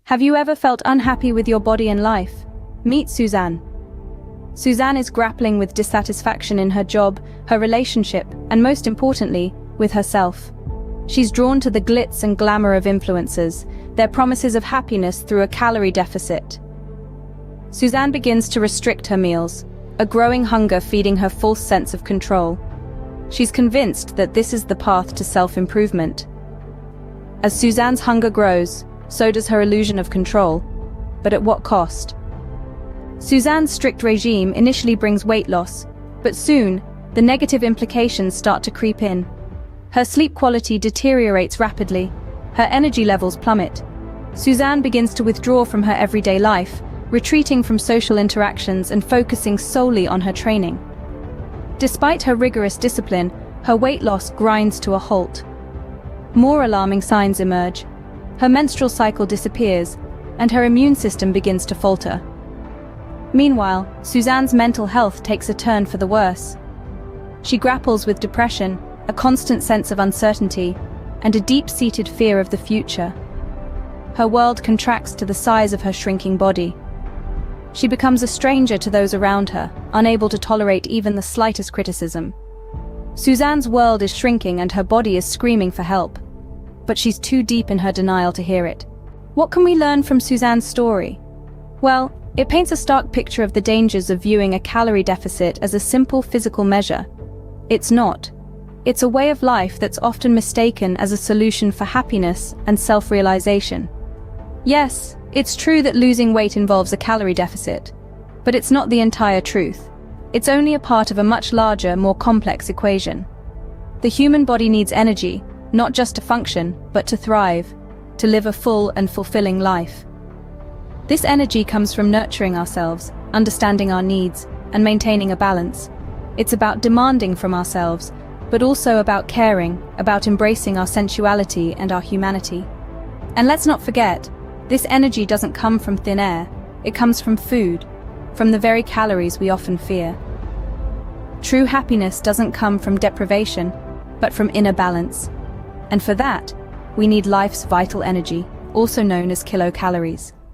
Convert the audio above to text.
Have you ever felt unhappy with your body and life? Meet Suzanne. Suzanne is grappling with dissatisfaction in her job, her relationship, and most importantly, with herself. She's drawn to the glitz and glamour of influencers, their promises of happiness through a calorie deficit. Suzanne begins to restrict her meals, a growing hunger feeding her false sense of control. She's convinced that this is the path to self-improvement. As Suzanne's hunger grows, so does her illusion of control. But at what cost? Suzanne's strict regime initially brings weight loss, but soon, the negative implications start to creep in. Her sleep quality deteriorates rapidly, her energy levels plummet. Suzanne begins to withdraw from her everyday life, retreating from social interactions and focusing solely on her training. Despite her rigorous discipline, her weight loss grinds to a halt. More alarming signs emerge. Her menstrual cycle disappears, and her immune system begins to falter. Meanwhile, Suzanne's mental health takes a turn for the worse. She grapples with depression, a constant sense of uncertainty, and a deep-seated fear of the future. Her world contracts to the size of her shrinking body. She becomes a stranger to those around her, unable to tolerate even the slightest criticism. Suzanne's world is shrinking and her body is screaming for help. But she's too deep in her denial to hear it. What can we learn from Suzanne's story? Well, it paints a stark picture of the dangers of viewing a calorie deficit as a simple physical measure. It's not. It's a way of life that's often mistaken as a solution for happiness and self-realization. Yes, it's true that losing weight involves a calorie deficit, but it's not the entire truth. It's only a part of a much larger, more complex equation. The human body needs energy, not just to function, but to thrive, to live a full and fulfilling life. This energy comes from nurturing ourselves, understanding our needs, and maintaining a balance. It's about demanding from ourselves, but also about caring, about embracing our sensuality and our humanity. And let's not forget, this energy doesn't come from thin air, it comes from food, from the very calories we often fear. True happiness doesn't come from deprivation, but from inner balance. And for that, we need life's vital energy, also known as kilocalories.